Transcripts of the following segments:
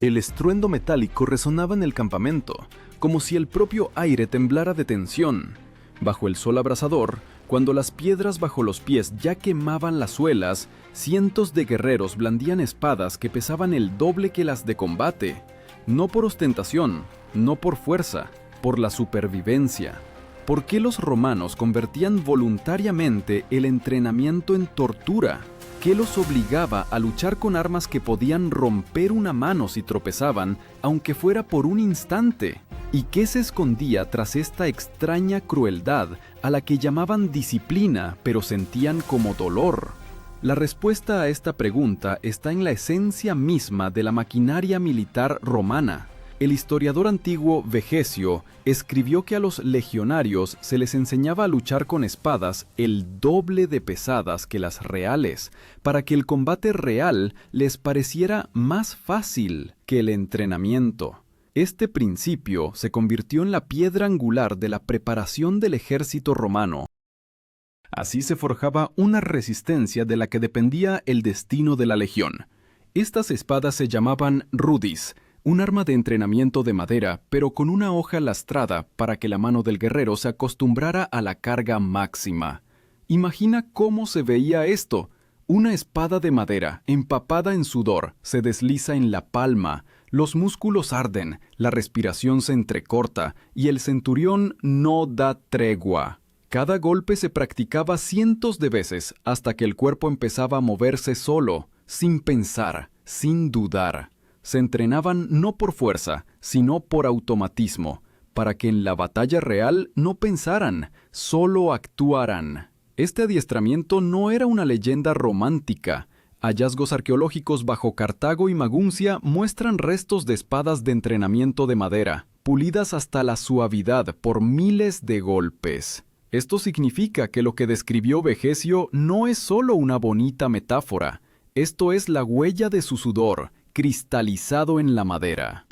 El estruendo metálico resonaba en el campamento, como si el propio aire temblara de tensión. Bajo el sol abrasador, cuando las piedras bajo los pies ya quemaban las suelas, cientos de guerreros blandían espadas que pesaban el doble que las de combate. No por ostentación, no por fuerza, por la supervivencia. ¿Por qué los romanos convertían voluntariamente el entrenamiento en tortura? ¿Qué los obligaba a luchar con armas que podían romper una mano si tropezaban, aunque fuera por un instante? ¿Y qué se escondía tras esta extraña crueldad a la que llamaban disciplina, pero sentían como dolor? La respuesta a esta pregunta está en la esencia misma de la maquinaria militar romana. El historiador antiguo Vegesio escribió que a los legionarios se les enseñaba a luchar con espadas el doble de pesadas que las reales, para que el combate real les pareciera más fácil que el entrenamiento. Este principio se convirtió en la piedra angular de la preparación del ejército romano. Así se forjaba una resistencia de la que dependía el destino de la legión. Estas espadas se llamaban rudis, un arma de entrenamiento de madera, pero con una hoja lastrada para que la mano del guerrero se acostumbrara a la carga máxima. Imagina cómo se veía esto. Una espada de madera, empapada en sudor, se desliza en la palma, los músculos arden, la respiración se entrecorta y el centurión no da tregua. Cada golpe se practicaba cientos de veces hasta que el cuerpo empezaba a moverse solo, sin pensar, sin dudar. Se entrenaban no por fuerza, sino por automatismo, para que en la batalla real no pensaran, solo actuaran. Este adiestramiento no era una leyenda romántica. Hallazgos arqueológicos bajo Cartago y Maguncia muestran restos de espadas de entrenamiento de madera, pulidas hasta la suavidad por miles de golpes. Esto significa que lo que describió Vegesio no es solo una bonita metáfora. Esto es la huella de su sudor, cristalizado en la madera.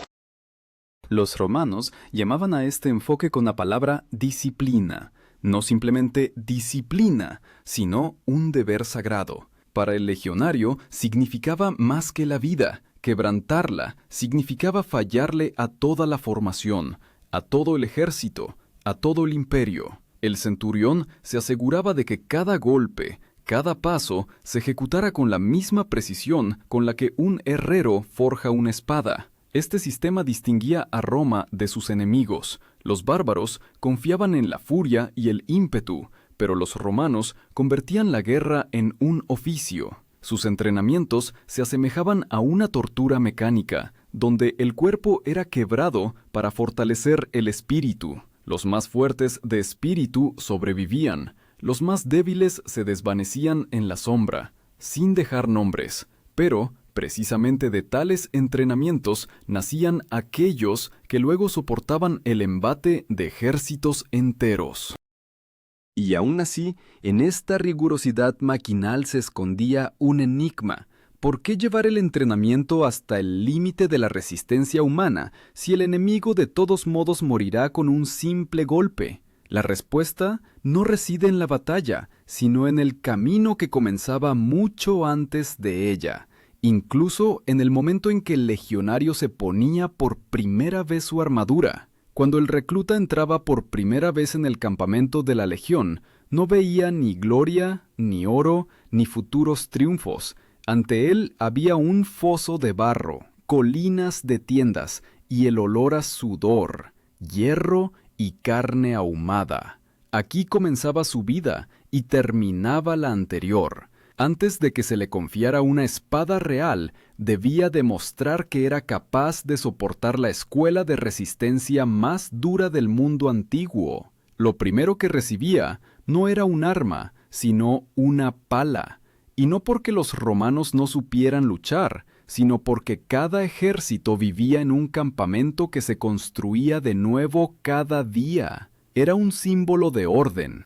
Los romanos llamaban a este enfoque con la palabra disciplina. No simplemente disciplina, sino un deber sagrado. Para el legionario significaba más que la vida. Quebrantarla significaba fallarle a toda la formación, a todo el ejército, a todo el imperio. El centurión se aseguraba de que cada golpe, cada paso se ejecutara con la misma precisión con la que un herrero forja una espada. Este sistema distinguía a Roma de sus enemigos. Los bárbaros confiaban en la furia y el ímpetu, pero los romanos convertían la guerra en un oficio. Sus entrenamientos se asemejaban a una tortura mecánica, donde el cuerpo era quebrado para fortalecer el espíritu. Los más fuertes de espíritu sobrevivían. Los más débiles se desvanecían en la sombra, sin dejar nombres, pero precisamente de tales entrenamientos nacían aquellos que luego soportaban el embate de ejércitos enteros. Y aún así, en esta rigurosidad maquinal se escondía un enigma. ¿Por qué llevar el entrenamiento hasta el límite de la resistencia humana si el enemigo de todos modos morirá con un simple golpe? La respuesta no reside en la batalla, sino en el camino que comenzaba mucho antes de ella, incluso en el momento en que el legionario se ponía por primera vez su armadura. Cuando el recluta entraba por primera vez en el campamento de la legión, no veía ni gloria, ni oro, ni futuros triunfos. Ante él había un foso de barro, colinas de tiendas y el olor a sudor, hierro y carne ahumada. Aquí comenzaba su vida y terminaba la anterior. Antes de que se le confiara una espada real, debía demostrar que era capaz de soportar la escuela de resistencia más dura del mundo antiguo. Lo primero que recibía no era un arma, sino una pala. Y no porque los romanos no supieran luchar, sino porque cada ejército vivía en un campamento que se construía de nuevo cada día. Era un símbolo de orden.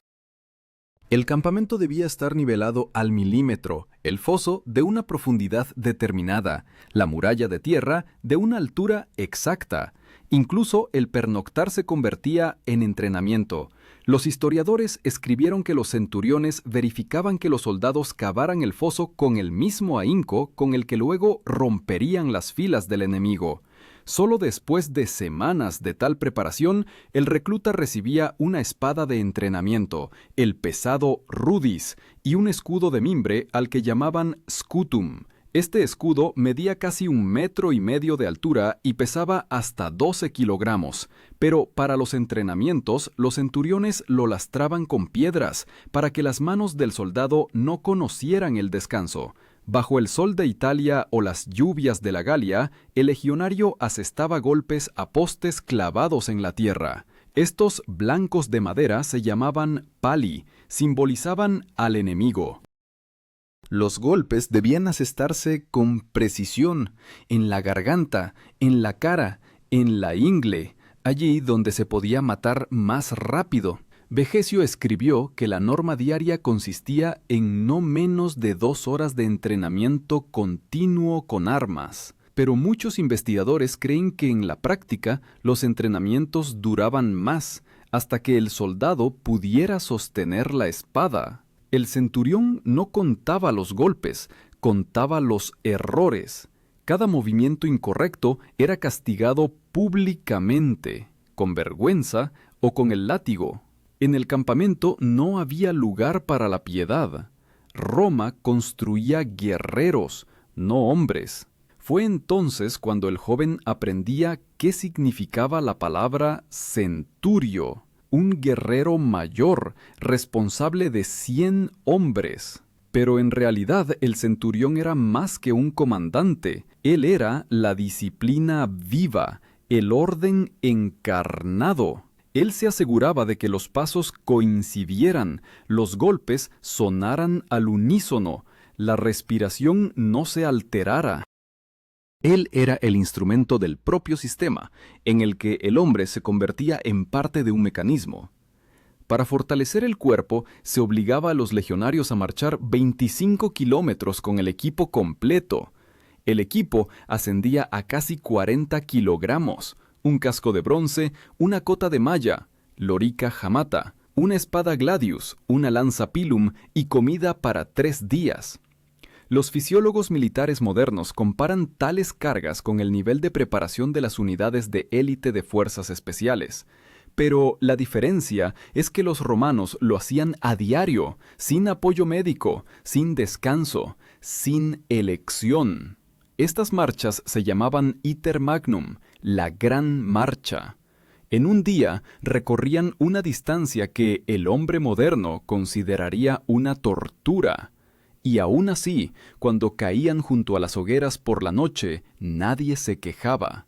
El campamento debía estar nivelado al milímetro, el foso de una profundidad determinada, la muralla de tierra de una altura exacta, Incluso el pernoctar se convertía en entrenamiento. Los historiadores escribieron que los centuriones verificaban que los soldados cavaran el foso con el mismo ahínco con el que luego romperían las filas del enemigo. Solo después de semanas de tal preparación, el recluta recibía una espada de entrenamiento, el pesado rudis, y un escudo de mimbre al que llamaban scutum. Este escudo medía casi 1,5 metros de altura y pesaba hasta 12 kilogramos, pero para los entrenamientos los centuriones lo lastraban con piedras para que las manos del soldado no conocieran el descanso. Bajo el sol de Italia o las lluvias de la Galia, el legionario asestaba golpes a postes clavados en la tierra. Estos blancos de madera se llamaban pali, simbolizaban al enemigo. Los golpes debían asestarse con precisión, en la garganta, en la cara, en la ingle, allí donde se podía matar más rápido. Vegecio escribió que la norma diaria consistía en no menos de 2 horas de entrenamiento continuo con armas. Pero muchos investigadores creen que en la práctica los entrenamientos duraban más, hasta que el soldado pudiera sostener la espada. El centurión no contaba los golpes, contaba los errores. Cada movimiento incorrecto era castigado públicamente, con vergüenza o con el látigo. En el campamento no había lugar para la piedad. Roma construía guerreros, no hombres. Fue entonces cuando el joven aprendía qué significaba la palabra centurio, un guerrero mayor, responsable de 100 hombres. Pero en realidad el centurión era más que un comandante. Él era la disciplina viva, el orden encarnado. Él se aseguraba de que los pasos coincidieran, los golpes sonaran al unísono, la respiración no se alterara. Él era el instrumento del propio sistema, en el que el hombre se convertía en parte de un mecanismo. Para fortalecer el cuerpo, se obligaba a los legionarios a marchar 25 kilómetros con el equipo completo. El equipo ascendía a casi 40 kilogramos, un casco de bronce, una cota de malla, lorica jamata, una espada gladius, una lanza pilum y comida para 3 días. Los fisiólogos militares modernos comparan tales cargas con el nivel de preparación de las unidades de élite de fuerzas especiales. Pero la diferencia es que los romanos lo hacían a diario, sin apoyo médico, sin descanso, sin elección. Estas marchas se llamaban iter magnum, la gran marcha. En un día recorrían una distancia que el hombre moderno consideraría una tortura. Y aún así, cuando caían junto a las hogueras por la noche, nadie se quejaba.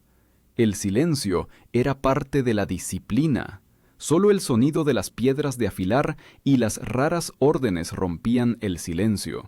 El silencio era parte de la disciplina. Solo el sonido de las piedras de afilar y las raras órdenes rompían el silencio.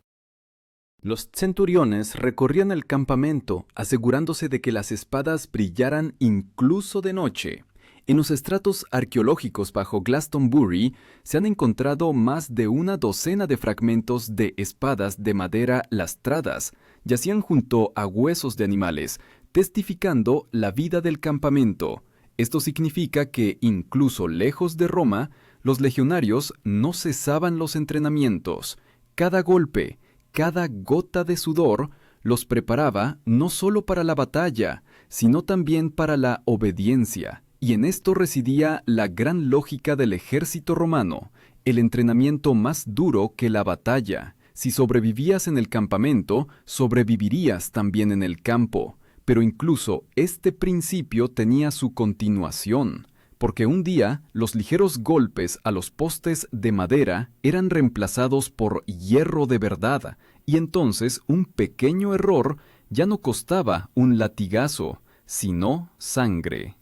Los centuriones recorrían el campamento, asegurándose de que las espadas brillaran incluso de noche. En los estratos arqueológicos bajo Glastonbury se han encontrado más de una docena de fragmentos de espadas de madera lastradas, yacían junto a huesos de animales, testificando la vida del campamento. Esto significa que, incluso lejos de Roma, los legionarios no cesaban los entrenamientos. Cada golpe, cada gota de sudor los preparaba no solo para la batalla, sino también para la obediencia. Y en esto residía la gran lógica del ejército romano, el entrenamiento más duro que la batalla. Si sobrevivías en el campamento, sobrevivirías también en el campo. Pero incluso este principio tenía su continuación, porque un día los ligeros golpes a los postes de madera eran reemplazados por hierro de verdad, y entonces un pequeño error ya no costaba un latigazo, sino sangre.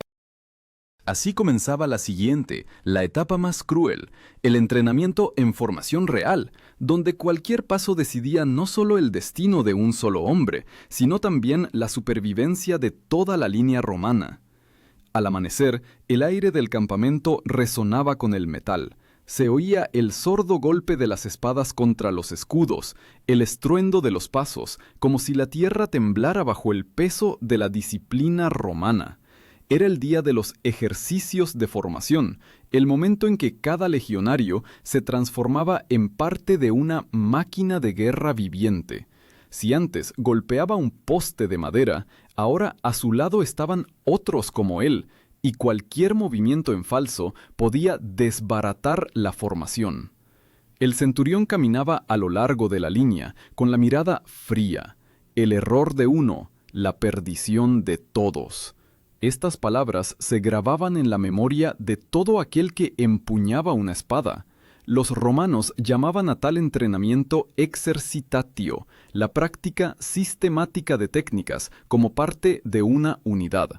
Así comenzaba la siguiente, la etapa más cruel, el entrenamiento en formación real, donde cualquier paso decidía no solo el destino de un solo hombre, sino también la supervivencia de toda la línea romana. Al amanecer, el aire del campamento resonaba con el metal. Se oía el sordo golpe de las espadas contra los escudos, el estruendo de los pasos, como si la tierra temblara bajo el peso de la disciplina romana. era el día de los ejercicios de formación, el momento en que cada legionario se transformaba en parte de una máquina de guerra viviente. Si antes golpeaba un poste de madera, ahora a su lado estaban otros como él, y cualquier movimiento en falso podía desbaratar la formación. El centurión caminaba a lo largo de la línea, con la mirada fría. El error de uno, la perdición de todos. Estas palabras se grababan en la memoria de todo aquel que empuñaba una espada. Los romanos llamaban a tal entrenamiento exercitatio, la práctica sistemática de técnicas como parte de una unidad.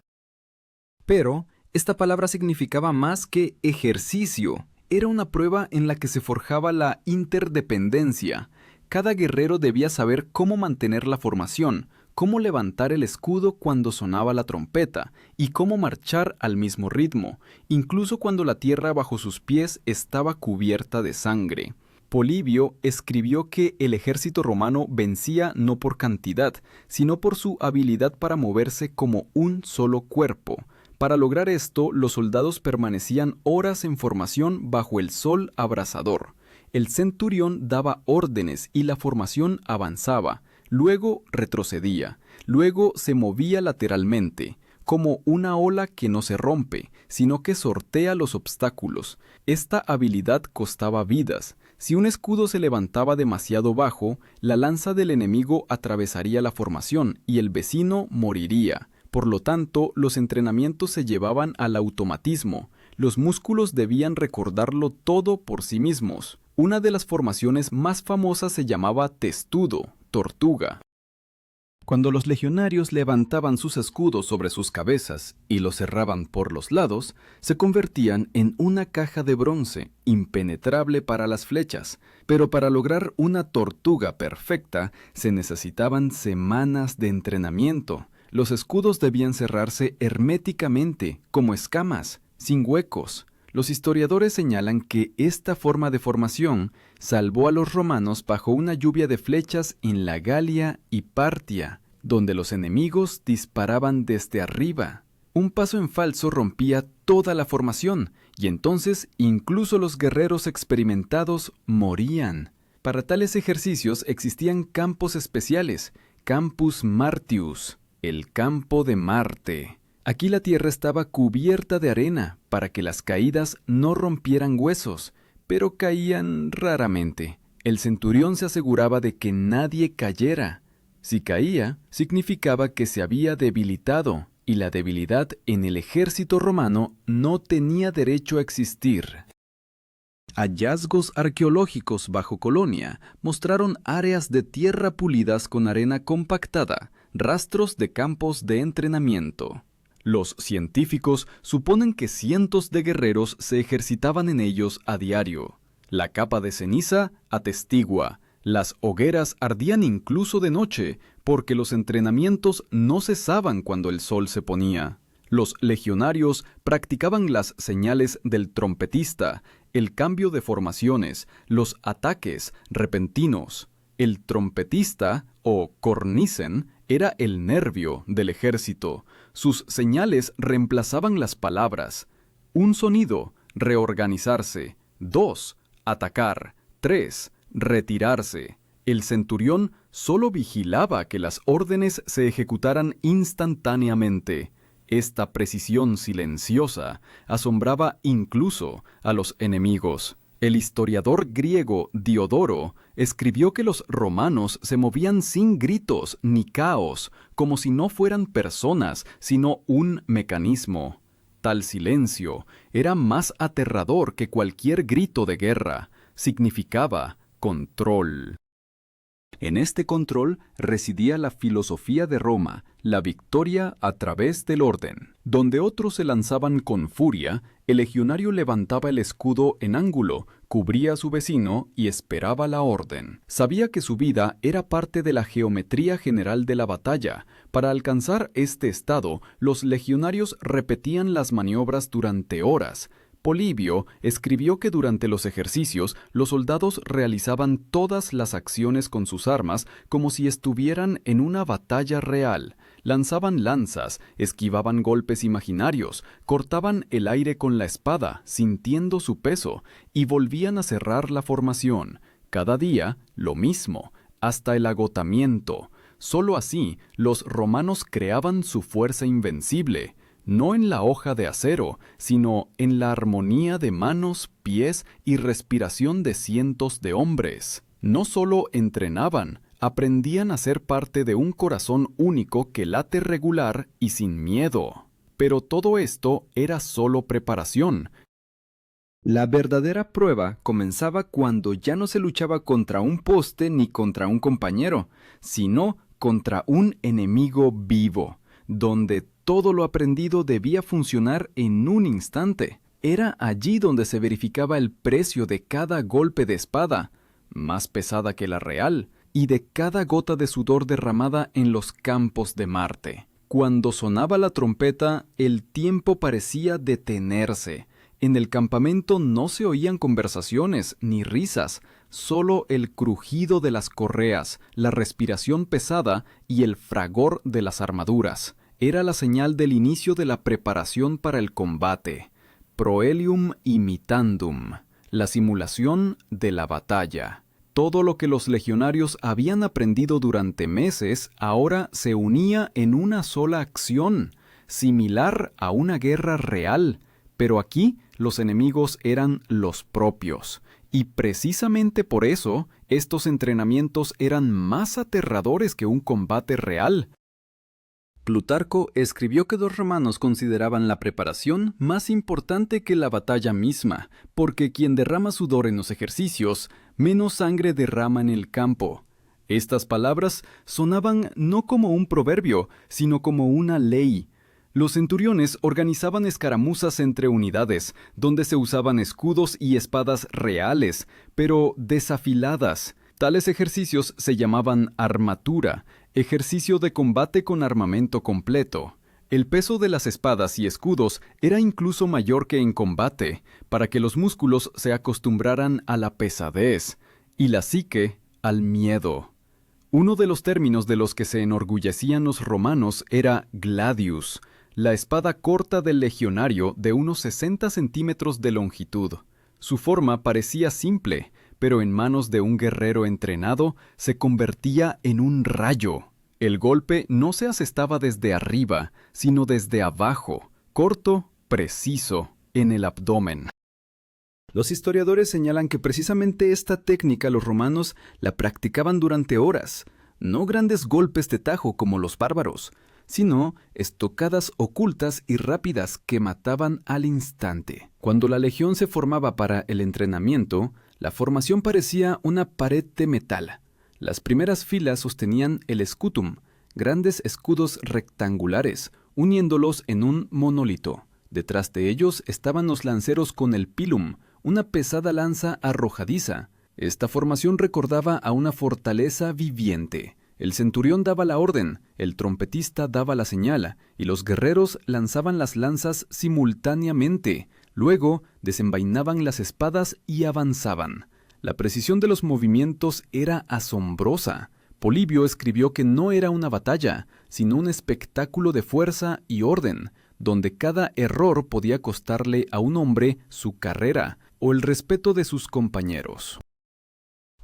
Pero esta palabra significaba más que ejercicio. Era una prueba en la que se forjaba la interdependencia. Cada guerrero debía saber cómo mantener la formación, cómo levantar el escudo cuando sonaba la trompeta y cómo marchar al mismo ritmo, incluso cuando la tierra bajo sus pies estaba cubierta de sangre. Polibio escribió que el ejército romano vencía no por cantidad, sino por su habilidad para moverse como un solo cuerpo. Para lograr esto, los soldados permanecían horas en formación bajo el sol abrasador. El centurión daba órdenes y la formación avanzaba, luego retrocedía, luego se movía lateralmente, como una ola que no se rompe, sino que sortea los obstáculos. Esta habilidad costaba vidas. Si un escudo se levantaba demasiado bajo, la lanza del enemigo atravesaría la formación y el vecino moriría. Por lo tanto, los entrenamientos se llevaban al automatismo. Los músculos debían recordarlo todo por sí mismos. Una de las formaciones más famosas se llamaba testudo, tortuga. Cuando los legionarios levantaban sus escudos sobre sus cabezas y los cerraban por los lados, se convertían en una caja de bronce, impenetrable para las flechas. Pero para lograr una tortuga perfecta, se necesitaban semanas de entrenamiento. Los escudos debían cerrarse herméticamente, como escamas, sin huecos. Los historiadores señalan que esta forma de formación salvó a los romanos bajo una lluvia de flechas en la Galia y Partia, donde los enemigos disparaban desde arriba. Un paso en falso rompía toda la formación, y entonces incluso los guerreros experimentados morían. Para tales ejercicios existían campos especiales, Campus Martius, el campo de Marte. Aquí la tierra estaba cubierta de arena para que las caídas no rompieran huesos, pero caían raramente. El centurión se aseguraba de que nadie cayera. Si caía, significaba que se había debilitado, y la debilidad en el ejército romano no tenía derecho a existir. Hallazgos arqueológicos bajo Colonia mostraron áreas de tierra pulidas con arena compactada, rastros de campos de entrenamiento. Los científicos suponen que cientos de guerreros se ejercitaban en ellos a diario. La capa de ceniza atestigua. Las hogueras ardían incluso de noche, porque los entrenamientos no cesaban cuando el sol se ponía. Los legionarios practicaban las señales del trompetista, el cambio de formaciones, los ataques repentinos. El trompetista, o cornicen, era el nervio del ejército. Sus señales reemplazaban las palabras. 1 sonido, reorganizarse. 2, atacar. 3, retirarse. El centurión solo vigilaba que las órdenes se ejecutaran instantáneamente. Esta precisión silenciosa asombraba incluso a los enemigos. El historiador griego Diodoro escribió que los romanos se movían sin gritos ni caos, como si no fueran personas, sino un mecanismo. Tal silencio era más aterrador que cualquier grito de guerra. Significaba control. En este control residía la filosofía de Roma, la victoria a través del orden. Donde otros se lanzaban con furia, el legionario levantaba el escudo en ángulo, cubría a su vecino y esperaba la orden. Sabía que su vida era parte de la geometría general de la batalla. Para alcanzar este estado, los legionarios repetían las maniobras durante horas. Polibio escribió que durante los ejercicios los soldados realizaban todas las acciones con sus armas como si estuvieran en una batalla real. Lanzaban lanzas, esquivaban golpes imaginarios, cortaban el aire con la espada, sintiendo su peso, y volvían a cerrar la formación. Cada día, lo mismo, hasta el agotamiento. Solo así, los romanos creaban su fuerza invencible, no en la hoja de acero, sino en la armonía de manos, pies y respiración de cientos de hombres. No solo entrenaban, aprendían a ser parte de un corazón único que late regular y sin miedo. Pero todo esto era solo preparación. La verdadera prueba comenzaba cuando ya no se luchaba contra un poste ni contra un compañero, sino contra un enemigo vivo, donde todo lo aprendido debía funcionar en un instante. Era allí donde se verificaba el precio de cada golpe de espada, más pesada que la real, y de cada gota de sudor derramada en los campos de Marte. Cuando sonaba la trompeta, el tiempo parecía detenerse. En el campamento no se oían conversaciones ni risas, solo el crujido de las correas, la respiración pesada y el fragor de las armaduras. Era la señal del inicio de la preparación para el combate. Proelium imitandum, la simulación de la batalla. Todo lo que los legionarios habían aprendido durante meses ahora se unía en una sola acción, similar a una guerra real, pero aquí los enemigos eran los propios, y precisamente por eso estos entrenamientos eran más aterradores que un combate real. Plutarco escribió que los romanos consideraban la preparación más importante que la batalla misma, porque quien derrama sudor en los ejercicios, menos sangre derrama en el campo. Estas palabras sonaban no como un proverbio, sino como una ley. Los centuriones organizaban escaramuzas entre unidades, donde se usaban escudos y espadas reales, pero desafiladas. Tales ejercicios se llamaban armatura, ejercicio de combate con armamento completo. El peso de las espadas y escudos era incluso mayor que en combate, para que los músculos se acostumbraran a la pesadez, y la psique al miedo. Uno de los términos de los que se enorgullecían los romanos era gladius, la espada corta del legionario de unos 60 centímetros de longitud. Su forma parecía simple, pero en manos de un guerrero entrenado se convertía en un rayo. El golpe no se asestaba desde arriba, sino desde abajo, corto, preciso, en el abdomen. Los historiadores señalan que precisamente esta técnica los romanos la practicaban durante horas, no grandes golpes de tajo como los bárbaros, sino estocadas ocultas y rápidas que mataban al instante. Cuando la legión se formaba para el entrenamiento, la formación parecía una pared de metal. Las primeras filas sostenían el scutum, grandes escudos rectangulares, uniéndolos en un monolito. Detrás de ellos estaban los lanceros con el pilum, una pesada lanza arrojadiza. Esta formación recordaba a una fortaleza viviente. El centurión daba la orden, el trompetista daba la señal, y los guerreros lanzaban las lanzas simultáneamente. Luego desenvainaban las espadas y avanzaban. La precisión de los movimientos era asombrosa. Polibio escribió que no era una batalla, sino un espectáculo de fuerza y orden, donde cada error podía costarle a un hombre su carrera o el respeto de sus compañeros.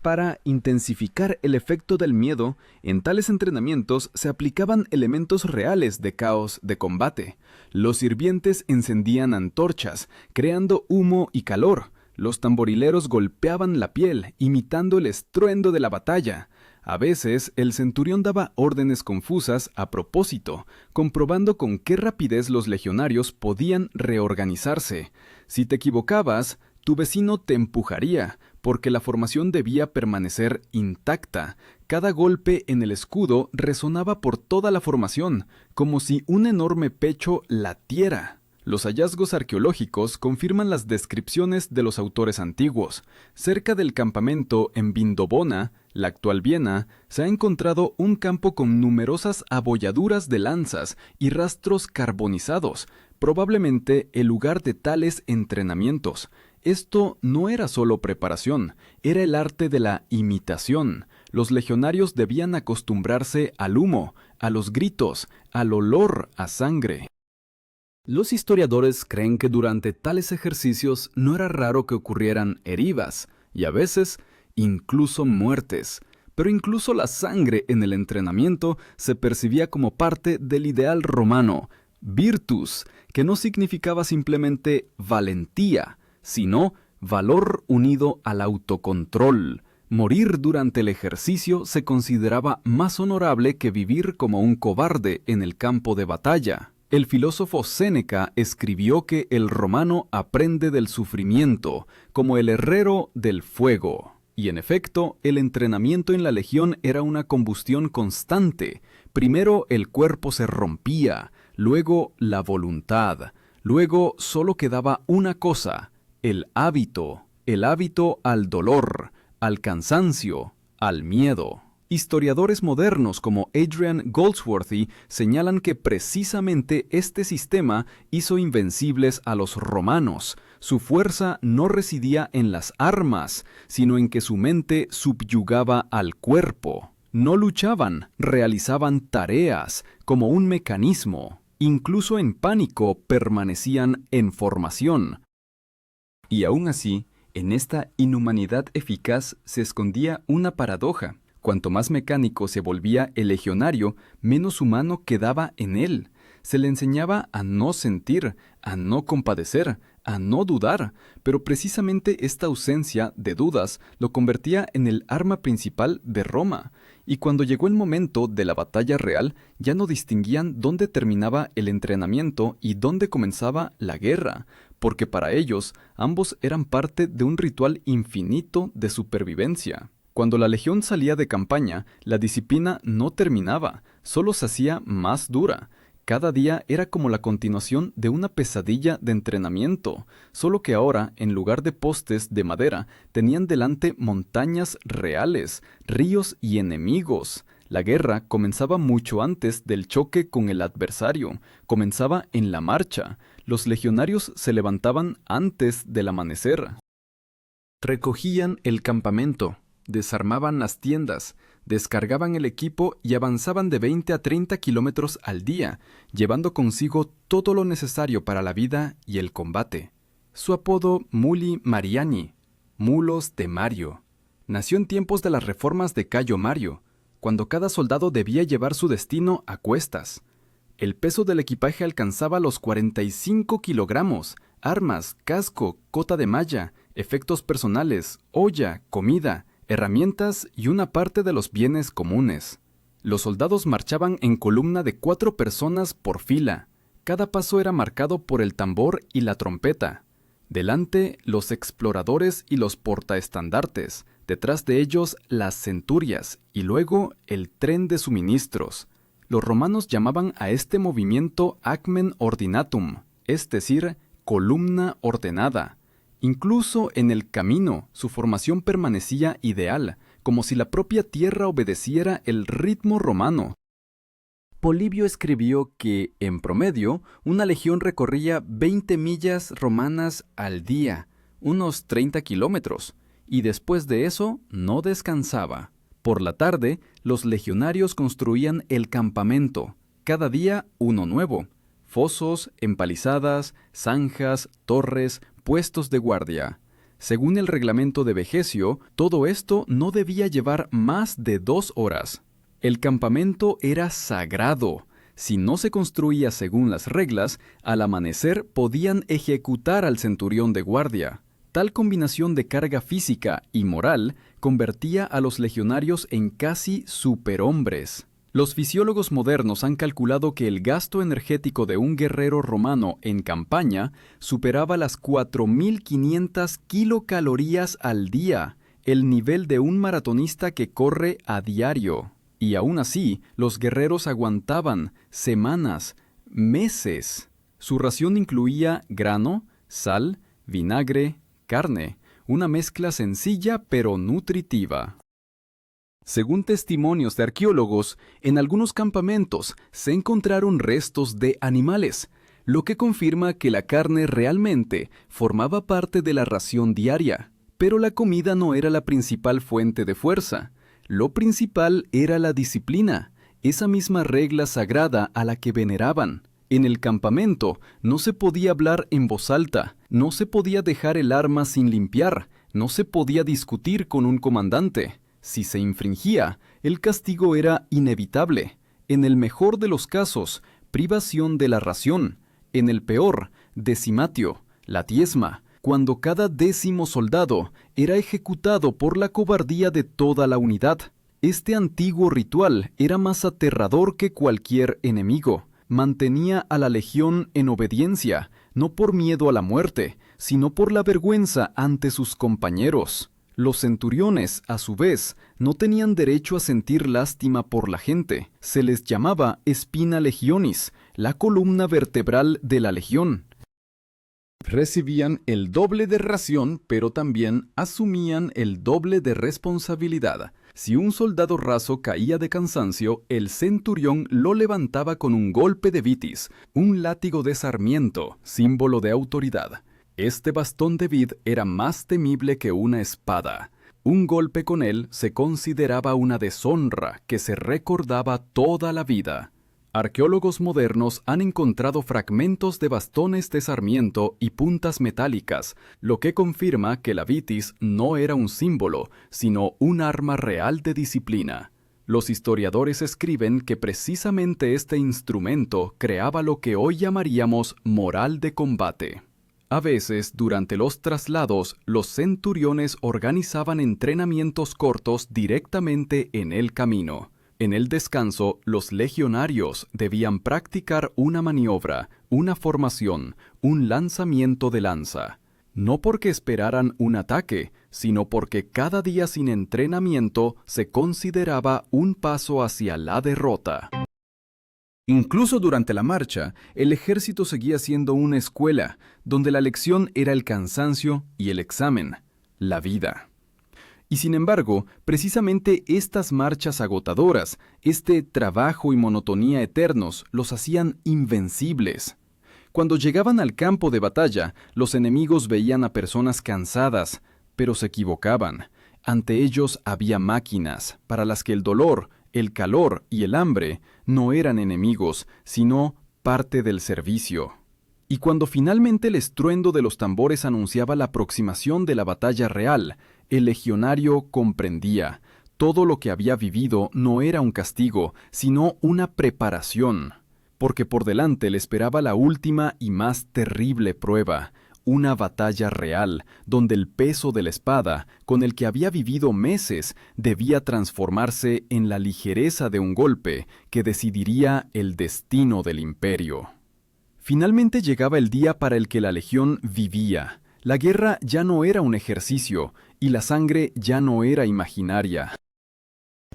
Para intensificar el efecto del miedo, en tales entrenamientos se aplicaban elementos reales de caos de combate. Los sirvientes encendían antorchas, creando humo y calor. Los tamborileros golpeaban la piel, imitando el estruendo de la batalla. A veces, el centurión daba órdenes confusas a propósito, comprobando con qué rapidez los legionarios podían reorganizarse. Si te equivocabas, tu vecino te empujaría, porque la formación debía permanecer intacta. Cada golpe en el escudo resonaba por toda la formación, como si un enorme pecho latiera. Los hallazgos arqueológicos confirman las descripciones de los autores antiguos. Cerca del campamento en Vindobona, la actual Viena, se ha encontrado un campo con numerosas abolladuras de lanzas y rastros carbonizados, probablemente el lugar de tales entrenamientos. Esto no era solo preparación, era el arte de la imitación. Los legionarios debían acostumbrarse al humo, a los gritos, al olor a sangre. Los historiadores creen que durante tales ejercicios no era raro que ocurrieran heridas y a veces incluso muertes, pero incluso la sangre en el entrenamiento se percibía como parte del ideal romano, virtus, que no significaba simplemente valentía, sino valor unido al autocontrol. Morir durante el ejercicio se consideraba más honorable que vivir como un cobarde en el campo de batalla. El filósofo Séneca escribió que el romano aprende del sufrimiento, como el herrero del fuego. Y en efecto, el entrenamiento en la legión era una combustión constante. Primero el cuerpo se rompía, luego la voluntad, luego solo quedaba una cosa, el hábito al dolor, al cansancio, al miedo. Historiadores modernos como Adrian Goldsworthy señalan que precisamente este sistema hizo invencibles a los romanos. Su fuerza no residía en las armas, sino en que su mente subyugaba al cuerpo. No luchaban, realizaban tareas como un mecanismo. Incluso en pánico permanecían en formación. Y aún así, en esta inhumanidad eficaz se escondía una paradoja. Cuanto más mecánico se volvía el legionario, menos humano quedaba en él. Se le enseñaba a no sentir, a no compadecer, a no dudar, pero precisamente esta ausencia de dudas lo convertía en el arma principal de Roma. Y cuando llegó el momento de la batalla real, ya no distinguían dónde terminaba el entrenamiento y dónde comenzaba la guerra, porque para ellos ambos eran parte de un ritual infinito de supervivencia. Cuando la legión salía de campaña, la disciplina no terminaba, solo se hacía más dura. Cada día era como la continuación de una pesadilla de entrenamiento, solo que ahora, en lugar de postes de madera, tenían delante montañas reales, ríos y enemigos. La guerra comenzaba mucho antes del choque con el adversario, comenzaba en la marcha. Los legionarios se levantaban antes del amanecer. Recogían el campamento, desarmaban las tiendas, descargaban el equipo y avanzaban de 20 a 30 kilómetros al día, llevando consigo todo lo necesario para la vida y el combate. Su apodo Muli Mariani, Mulos de Mario, nació en tiempos de las reformas de Cayo Mario, cuando cada soldado debía llevar su destino a cuestas. El peso del equipaje alcanzaba los 45 kilogramos, armas, casco, cota de malla, efectos personales, olla, comida, herramientas y una parte de los bienes comunes. Los soldados marchaban en columna de 4 personas por fila. Cada paso era marcado por el tambor y la trompeta. Delante, los exploradores y los portaestandartes. Detrás de ellos, las centurias y luego el tren de suministros. Los romanos llamaban a este movimiento acmen ordinatum, es decir, columna ordenada. Incluso en el camino, su formación permanecía ideal, como si la propia tierra obedeciera el ritmo romano. Polibio escribió que, en promedio, una legión recorría 20 millas romanas al día, unos 30 kilómetros, y después de eso no descansaba. Por la tarde, los legionarios construían el campamento, cada día uno nuevo. Fosos, empalizadas, zanjas, torres, puestos de guardia. Según el reglamento de Vegesio, todo esto no debía llevar más de 2 horas. El campamento era sagrado. Si no se construía según las reglas, al amanecer podían ejecutar al centurión de guardia. Tal combinación de carga física y moral convertía a los legionarios en casi superhombres. Los fisiólogos modernos han calculado que el gasto energético de un guerrero romano en campaña superaba las 4.500 kilocalorías al día, el nivel de un maratonista que corre a diario. Y aún así, los guerreros aguantaban semanas, meses. Su ración incluía grano, sal, vinagre, carne, una mezcla sencilla pero nutritiva. Según testimonios de arqueólogos, en algunos campamentos se encontraron restos de animales, lo que confirma que la carne realmente formaba parte de la ración diaria. Pero la comida no era la principal fuente de fuerza. Lo principal era la disciplina, esa misma regla sagrada a la que veneraban. En el campamento no se podía hablar en voz alta, no se podía dejar el arma sin limpiar, no se podía discutir con un comandante. Si se infringía, el castigo era inevitable. En el mejor de los casos, privación de la ración. En el peor, decimatio, la diezma, cuando cada 10º soldado era ejecutado por la cobardía de toda la unidad. Este antiguo ritual era más aterrador que cualquier enemigo. Mantenía a la legión en obediencia, no por miedo a la muerte, sino por la vergüenza ante sus compañeros. Los centuriones, a su vez, no tenían derecho a sentir lástima por la gente. Se les llamaba spina legionis, la columna vertebral de la legión. Recibían el doble de ración, pero también asumían el doble de responsabilidad. Si un soldado raso caía de cansancio, el centurión lo levantaba con un golpe de vitis, un látigo de sarmiento, símbolo de autoridad. Este bastón de vid era más temible que una espada. Un golpe con él se consideraba una deshonra que se recordaba toda la vida. Arqueólogos modernos han encontrado fragmentos de bastones de sarmiento y puntas metálicas, lo que confirma que la vitis no era un símbolo, sino un arma real de disciplina. Los historiadores escriben que precisamente este instrumento creaba lo que hoy llamaríamos moral de combate. A veces, durante los traslados, los centuriones organizaban entrenamientos cortos directamente en el camino. En el descanso, los legionarios debían practicar una maniobra, una formación, un lanzamiento de lanza. No porque esperaran un ataque, sino porque cada día sin entrenamiento se consideraba un paso hacia la derrota. Incluso durante la marcha, el ejército seguía siendo una escuela, donde la lección era el cansancio y el examen, la vida. Y sin embargo, precisamente estas marchas agotadoras, este trabajo y monotonía eternos, los hacían invencibles. Cuando llegaban al campo de batalla, los enemigos veían a personas cansadas, pero se equivocaban. Ante ellos había máquinas, para las que el dolor, el calor y el hambre no eran enemigos, sino parte del servicio. Y cuando finalmente el estruendo de los tambores anunciaba la aproximación de la batalla real, el legionario comprendía. Todo lo que había vivido no era un castigo, sino una preparación, porque por delante le esperaba la última y más terrible prueba, una batalla real, donde el peso de la espada, con el que había vivido meses, debía transformarse en la ligereza de un golpe que decidiría el destino del imperio. Finalmente llegaba el día para el que la legión vivía. La guerra ya no era un ejercicio, y la sangre ya no era imaginaria.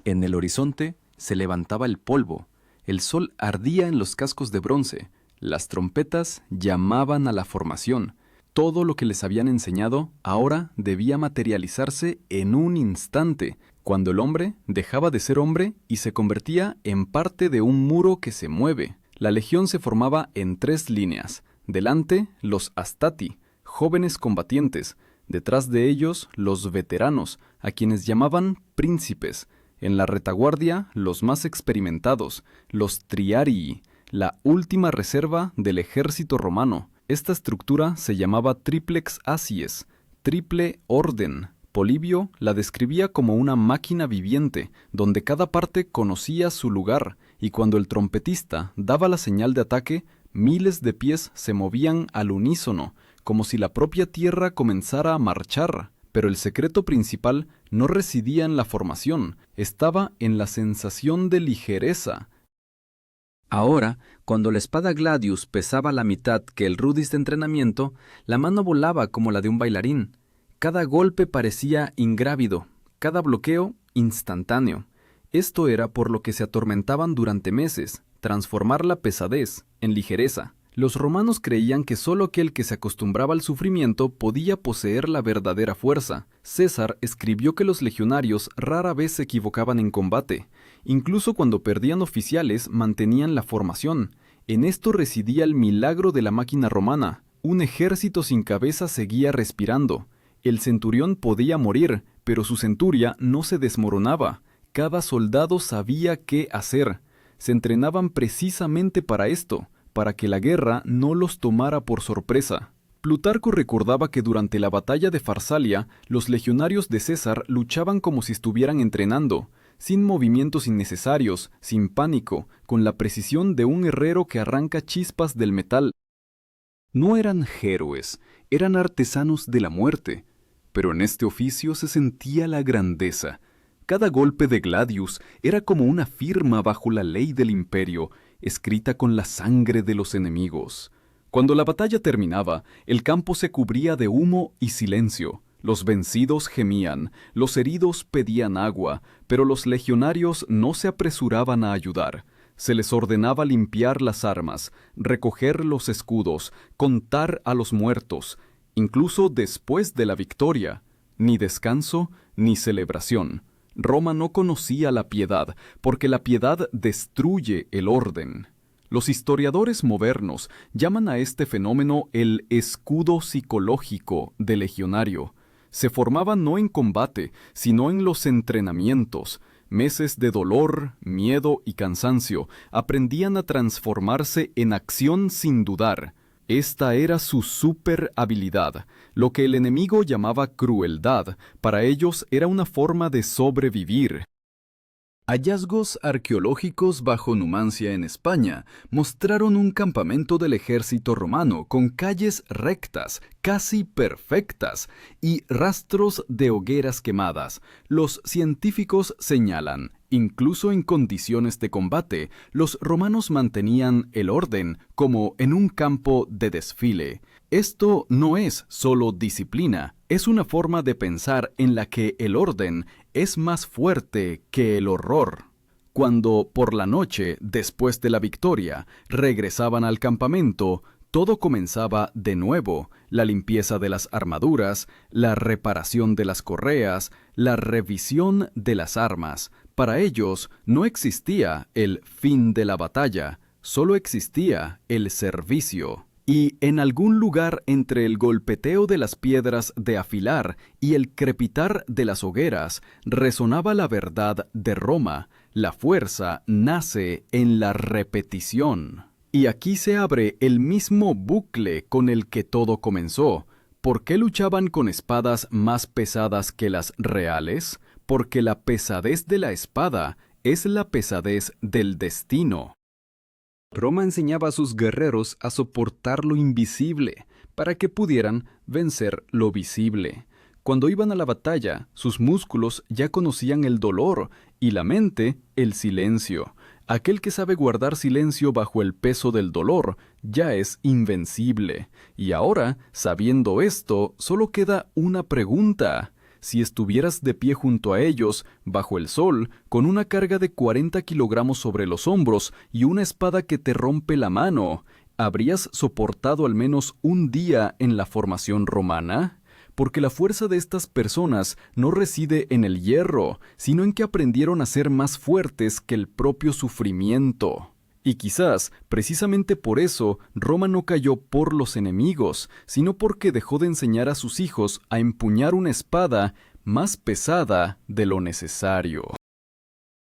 En el horizonte se levantaba el polvo, el sol ardía en los cascos de bronce, las trompetas llamaban a la formación. Todo lo que les habían enseñado ahora debía materializarse en un instante, cuando el hombre dejaba de ser hombre y se convertía en parte de un muro que se mueve. La legión se formaba en 3 líneas. Delante, los astati, jóvenes combatientes. Detrás de ellos, los veteranos, a quienes llamaban príncipes. En la retaguardia, los más experimentados, los triarii, la última reserva del ejército romano. Esta estructura se llamaba triplex acies, triple orden. Polibio la describía como una máquina viviente, donde cada parte conocía su lugar, y cuando el trompetista daba la señal de ataque, miles de pies se movían al unísono, como si la propia tierra comenzara a marchar. Pero el secreto principal no residía en la formación, estaba en la sensación de ligereza. Ahora, cuando la espada gladius pesaba la mitad que el rudis de entrenamiento, la mano volaba como la de un bailarín. Cada golpe parecía ingrávido, cada bloqueo instantáneo. Esto era por lo que se atormentaban durante meses, transformar la pesadez en ligereza. Los romanos creían que solo aquel que se acostumbraba al sufrimiento podía poseer la verdadera fuerza. César escribió que los legionarios rara vez se equivocaban en combate. Incluso cuando perdían oficiales, mantenían la formación. En esto residía el milagro de la máquina romana. Un ejército sin cabeza seguía respirando. El centurión podía morir, pero su centuria no se desmoronaba. Cada soldado sabía qué hacer. se entrenaban precisamente para esto, para que la guerra no los tomara por sorpresa. Plutarco recordaba que durante la batalla de Farsalia, los legionarios de César luchaban como si estuvieran entrenando, sin movimientos innecesarios, sin pánico, con la precisión de un herrero que arranca chispas del metal. No eran héroes, eran artesanos de la muerte, pero en este oficio se sentía la grandeza. Cada golpe de Gladius era como una firma bajo la ley del imperio, escrita con la sangre de los enemigos. Cuando la batalla terminaba, el campo se cubría de humo y silencio. Los vencidos gemían, los heridos pedían agua, pero los legionarios no se apresuraban a ayudar. Se les ordenaba limpiar las armas, recoger los escudos, contar a los muertos, incluso después de la victoria. Ni descanso, ni celebración. Roma no conocía la piedad, porque la piedad destruye el orden. Los historiadores modernos llaman a este fenómeno el escudo psicológico del legionario. Se formaba no en combate, sino en los entrenamientos. Meses de dolor, miedo y cansancio aprendían a transformarse en acción sin dudar. Esta era su super habilidad. Lo que el enemigo llamaba crueldad, para ellos era una forma de sobrevivir. Hallazgos arqueológicos bajo Numancia en España mostraron un campamento del ejército romano con calles rectas, casi perfectas, y rastros de hogueras quemadas. Los científicos señalan, incluso en condiciones de combate, los romanos mantenían el orden como en un campo de desfile. Esto no es solo disciplina, es una forma de pensar en la que el orden es más fuerte que el horror. Cuando, por la noche, después de la victoria, regresaban al campamento, todo comenzaba de nuevo: la limpieza de las armaduras, la reparación de las correas, la revisión de las armas. Para ellos no existía el fin de la batalla, solo existía el servicio. Y en algún lugar entre el golpeteo de las piedras de afilar y el crepitar de las hogueras, resonaba la verdad de Roma: la fuerza nace en la repetición. Y aquí se abre el mismo bucle con el que todo comenzó. ¿Por qué luchaban con espadas más pesadas que las reales? Porque la pesadez de la espada es la pesadez del destino. Roma enseñaba a sus guerreros a soportar lo invisible, para que pudieran vencer lo visible. Cuando iban a la batalla, sus músculos ya conocían el dolor y la mente el silencio. Aquel que sabe guardar silencio bajo el peso del dolor ya es invencible. Y ahora, sabiendo esto, solo queda una pregunta. Si estuvieras de pie junto a ellos, bajo el sol, con una carga de 40 kilogramos sobre los hombros y una espada que te rompe la mano, ¿habrías soportado al menos un día en la formación romana? Porque la fuerza de estas personas no reside en el hierro, sino en que aprendieron a ser más fuertes que el propio sufrimiento. Y quizás, precisamente por eso, Roma no cayó por los enemigos, sino porque dejó de enseñar a sus hijos a empuñar una espada más pesada de lo necesario.